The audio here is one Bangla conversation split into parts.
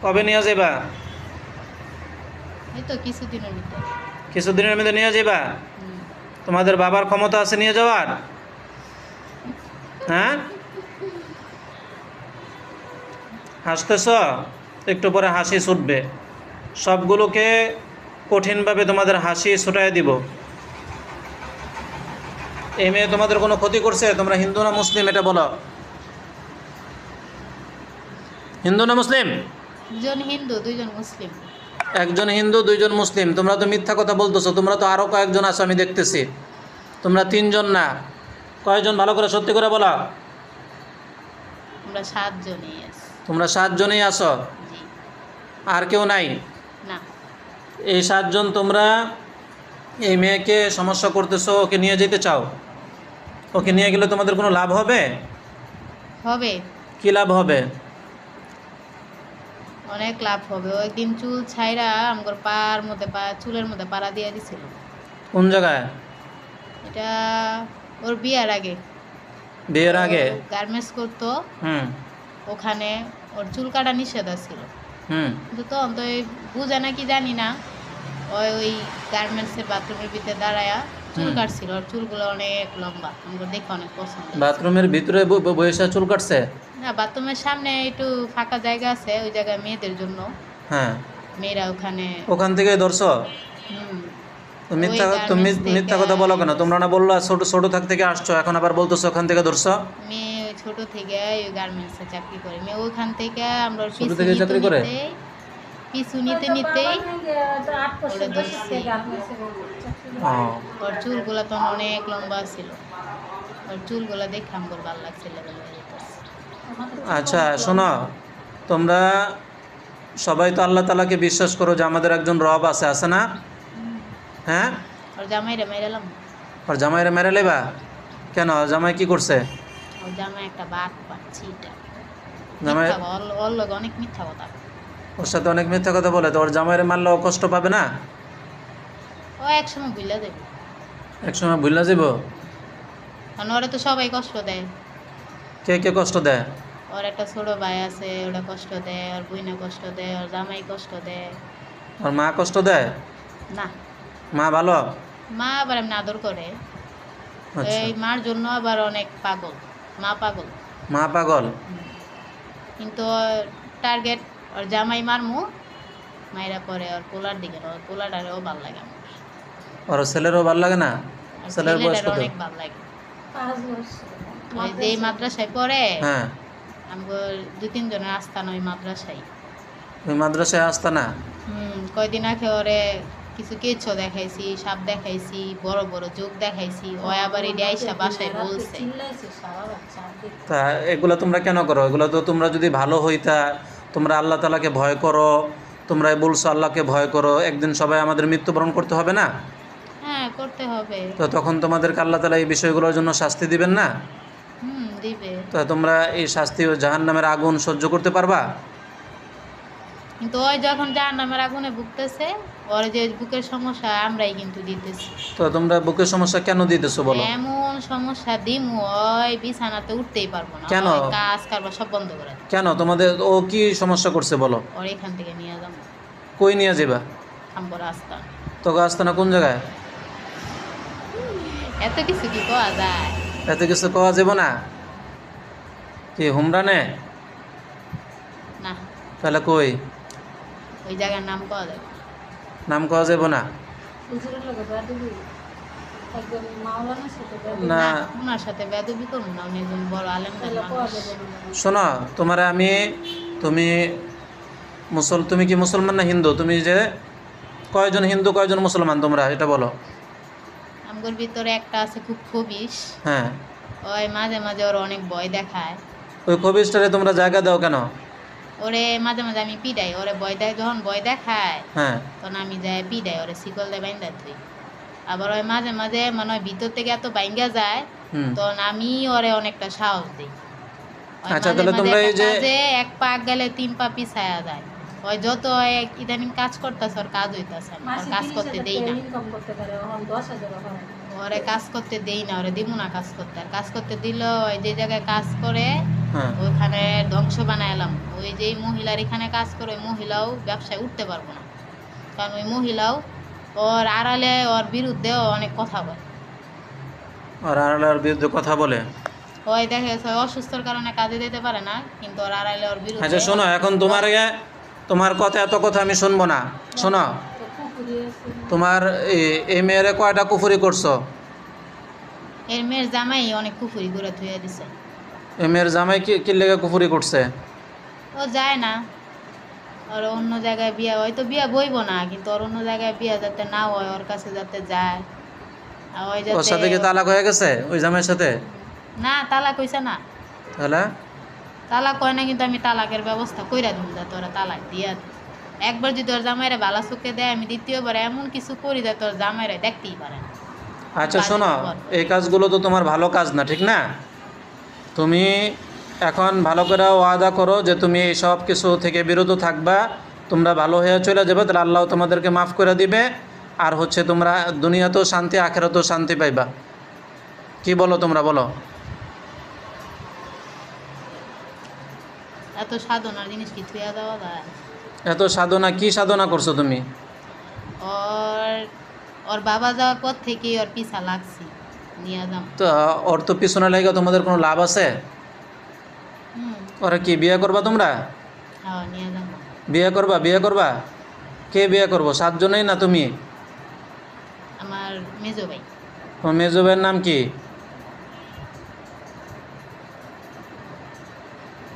কবে নিয়ে যাবা? এই তো কিছুদিনের ভিতর। কিছুদিনের মধ্যে নিয়ে যাবা? হুম। তোমাদের বাবার ক্ষমতা আছে নিয়ে যাওয়ার? হ্যাঁ, হাসতেছ? একটু পরে হাসি ছুটবে। সবগুলোকে কঠিনভাবে তোমাদের হাসি ছুটাই দিব। এই মেয়ে তোমাদের কোনো ক্ষতি করছে? তোমরা হিন্দু না মুসলিম এটা বলো। হিন্দু না মুসলিম? দুজন হিন্দু, দুইজন মুসলিম। একজন হিন্দু, দুইজন মুসলিম। তোমরা তো মিথ্যা কথা বলতেছো। তোমরা তো আরও কয়েকজন আছো আমি দেখতেছি। তোমরা তিনজন না। কয়জন ভালো করে সত্যি করে বলো। আমরা 7 জনই আছি। তোমরা 7 জনই আছো? জি। আর কেউ নাই? না। এই 7 জন তোমরা এই মেয়েকে সমস্যা করতেছো, ওকে নিয়ে যেতে চাও। ওকে নিয়ে গেলে তোমাদের কোনো লাভ হবে? হবে। কী লাভ হবে? অনেক লাভ হবে। ওই দিন চুল ছাইরা আমগর পার মধ্যে চুলের মধ্যে পাড়া দিয়ে দিছিল। কোন জায়গায়? এটা ওর বিয়ার আগে। বিয়ের আগে? গার্মেন্টস করতো, হুম ওখানে ওর চুল কাটা নিষেধ ছিল। হুম কিন্তু তখন তো এই বুঝে নাকি জানি না, ওই গার্মেন্টসের বাথরুমের ভিতরে দাঁড়ায়া চুল কাটছিল। ওর চুলগুলো অনেক লম্বা, আমাকে দেখে অনেক পছন্দ হয়েছে। বাথরুমের ভিতরে বসে চুল কাটছে? না, বাথরুমের সামনে একটু ফাঁকা জায়গা আছে, ওই জায়গায় মেয়েদের জন্য। হ্যাঁ, মেয়েরা ওখানে। ওখান থেকে ধরছো? হুম। মিথ্যা, ওই তুমি গার্মেন্টস মিথ্যা থেকে কথা বলো কেন? তোমরা না বললো ছোট ছোট থাক থেকে আসছো, এখন আবার বলতেছো ওখান থেকে ধরছো? মেয়ে ওই ছোট থেকে ওই গার্মেন্টসে চাকরি করে। মেয়ে ওইখান থেকে আমরা ওর ছোট পিছু থেকে নিতে চাকরি করে? নিতেই ওরে ধরছি। ও, ওর চুলগুলা তখন অনেক লম্বা ছিল। ওর চুলগুলা দেখে আমার ভালো লাগছিল বলে যেতেছে। আচ্ছা শোনো, তোমরা সবাই তো আল্লাহ তাআলাকে বিশ্বাস করো যে আমাদের একজন রব আছে, আছে না? হ্যাঁ। ওর জামাইরে মেরালাম। আর জামাইরে মেরে লেবা কেন? জামাই কি করছে? ওর জামাই একটা বাঘ পাচ্ছি এটা। জামাই মিথ্যা ওর লগে অনেক মিথ্যা কথা। ওর সাথে অনেক মিথ্যা কথা বলে, তো ওর জামাইরে মারলে ও কষ্ট পাবে না? ও একসময় ভুলে দেবে। একসময় ভুলে যাব? কারণ ওরা তো সবাই কষ্ট দেয়। কে কে কষ্ট দেয়? ওর একটা ছোট ভাই আছে, ওরা কষ্ট দেয়। ওর বইনা কষ্ট দেয়, ওর জামাই কষ্ট দেয়। ওর মা কষ্ট দেয়? না। মা ভালো? মা আবার এমনি আদর করে। আচ্ছা, এই মার জন্য আবার অনেক পাগল। মা পাগল। মা পাগল? কিন্তু টার্গেট ওর জামাই মারমু, মাইরা পরে ওর পোলার দিকে। ওর পোলাটারেও ভাল লাগে আমার। ওর ছেলেরও ভালো লাগে না? আর ছেলের বয়স ছেলেটার কত? অনেক ভাল লাগে। ওই যে মাদ্রাসায় পড়ে, হ্যাঁ, আমগো 2-3 জনের আস্থানা ওই মাদ্রাসায়। ওই মাদ্রাসায় আসতা না? কয়দিন আগে ওরে কিছু কেঁচো দেখাইছি, সাপ দেখাইছি, বড় বড় চোখ দেখাইছি। ও আবার এই আইসা বাসায় বলছে। তা এগুলো তোমরা কেন করো? এগুলো তো তোমরা যদি ভালো হইতা, তোমরা আল্লাহ তাআলাকে ভয় করো, তোমরা বলছো আল্লাহকে ভয় করো, একদিন সবাই আমাদের মৃত্যুবরণ করতে হবে না? হ্যাঁ, করতে হবে। তো তখন তোমাদেরকে আল্লাহ তাআলা এই বিষয়গুলোর জন্য শাস্তি দিবেন না? দিবে। তো তোমরা এই শাস্তি ও জাহান্নামের আগুন সহ্য করতে পারবা? কিন্তু ওই যখন জাহান্নামের আগুনে ভুগতেছে, ওর যে বুকের সমস্যা আমরাই কিন্তু দিতেছি। তো তোমরা বুকের সমস্যা কেন দিতেছো বলো? এমন সমস্যা দিমু, ওই বিছানাতে উঠতেই পারবো না। কেন? ওই কাজ কারবার সব বন্ধ করে দেব। কেন তোমাদের ও কি সমস্যা করছে বলো? ওর এখান থেকে নিয়ে যাবো কই নিয়ে যাবা? খাম্বো রাস্তা। তোকে আস্তানা কোন জায়গায়? এত কিছু কি পাওয়া যায়? এত কিছু পাওয়া যাব না? কি হুমরানে? না, তাহলে কই? ওই জায়গার নাম পাওয়া যাবে নাম পাওয়া যাব না? না। না। ওনার সাথে বেদবি করুন না, উনি একজন বড় আলেমদের মানুষ। শোনো, তোমার আমি, তুমি তুমি কি মুসলমান না হিন্দু? তুমি যে কয়জন হিন্দু কয়জন মুসলমান তোমরা এটা বলো? আমগোর ভিতরে একটা আছে খুব খবিশ। হ্যাঁ, ওই মাঝে মাঝে ওর অনেক ভয় দেখায়। ওই খবিসটারে তোমরা জায়গা দাও কেন? ওরে মাঝে মাঝে আমি পিডাই। ওরে যখন ভয় দেখায়, হ্যাঁ, তখন আমি যাই পিডাই। ওরে শিকল দিয়ে বাইন্দা তুই। আবার ওই মাঝে মাঝে মানে ওই ভিতর থেকে এত বাইঙ্গা যায়, হুম। তখন আমি ওরে অনেকটা সাহস দিই। ওই আচ্ছা, মাঝে তাহলে মাঝে তোমরা এই একটা যে কাজে 1 পা গেলে 3 পা পিছায়া যায়। ওই যত ইদানিং কাজ করতেছে, ওর কাজ হইতাছে না। ওর কাজ করতে দেই না। ওরে কাজ করতে দেই না, ওরে দিমু না কাজ করতে। আর কাজ করতে দিল, ওই যে জায়গায় কাজ করে হ্যাঁ ওইখানে ধ্বংস বানাইলাম। ওই যে মহিলার এখানে কাজ করে ওই মহিলাও ব্যবসায় উঠতে পারবো না, কারণ ওই মহিলাও ওর আড়ালে ওর বিরুদ্ধেও অনেক কথা বলে। আর আল্লাহর বিরুদ্ধে কথা বলে। ওই দেখা গেছে ওই অসুস্থর কারণে কাজে যেতে পারে না, কিন্তু ওর আড়ালে ওর বিরুদ্ধে আচ্ছা শোনো, এখন তোমার কথা এত কথা আমি শুনবো না। শোনো, তোমার এই মেয়েরে কয়টা কুফরি করছো? এর মেয়ের জামাই অনেক কুফুরি করে ধুয়ে দিছে। এই মেয়ের জামাই কি লেগে কুফরি করছে? ও যায় না, ওর অন্য জায়গায় বিয়ে, হয়তো বিয়ে বইব না, কিন্তু ওর অন্য জায়গায় বিয়ে যাতে না হয়, ওর কাছে যাতে যায়। আর ওই ওর সাথে কি যাতে তালাক হয়ে গেছে ওই জামাইয়ের সাথে? না, তালাক হইছে না, তাহলে তালাক হয় না, কিন্তু আমি তালাকের ব্যবস্থা কইরা দিব, যাতে ওরা তালাক দিয়া দেয়। একবার যদি ওর জামাইরে ভালো চোখে দেয়, আমি দ্বিতীয়বার এমন কিছু করি যাতে ওর জামাইরে দেখতেই পারে না। আচ্ছা শোনো, এই কাজগুলো তো তোমার ভালো কাজ না, ঠিক না? তুমি এখন ভালো করে ওয়াদা করো যে তুমি এই সব কিছু থেকে বিরত থাকবা, তোমরা ভালো হয়ে চলে যাবে, তাহলে আল্লাহ তোমাদেরকে মাফ করে দিবে। আর হচ্ছে তোমরা দুনিয়াতেও শান্তি, আখেরাতেও শান্তি পাইবা। কি বলো তোমরা, বলো। এত সাধনার জিনিস কি থুয়া দেওয়া যায়? এত সাধনা, কি সাধনা করছো তুমি? ওর ওর বাবা যাওয়ার পর থেকেই ওর পিছা লাগছি, নিয়ে যাম। তো ওর তো পিছনে লেগে তোমাদের কোনো লাভ আছে? ওরা কি বিয়ে করবা তোমরা? হ্যাঁ, নিয়ে যাম। বিয়ে করবা? কে বিয়ে করবো, 7 জনেই না তুমি? আমার মেজো ভাই। তোমার মেজো ভাইয়ের নাম কি?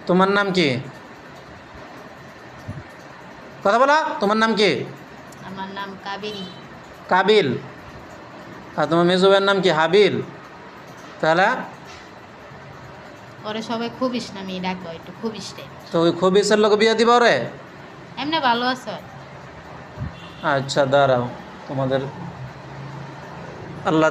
তোমার নাম কি? কথা বলা, তোমার নাম কি? আমার নাম কাবেরী। কাবিল। আর তোমার মেজো ভাইয়ের নাম কি? হাবিল। তাহলে ওরে সবাই খুবিস নামি ডাকো, একটু খুবিস রে। তো ওই খবিসের লোক বিয়ে দিবা ওরে? এমনি ভালো আছে। আচ্ছা দাঁড়াও, তোমাদের আল্লাহ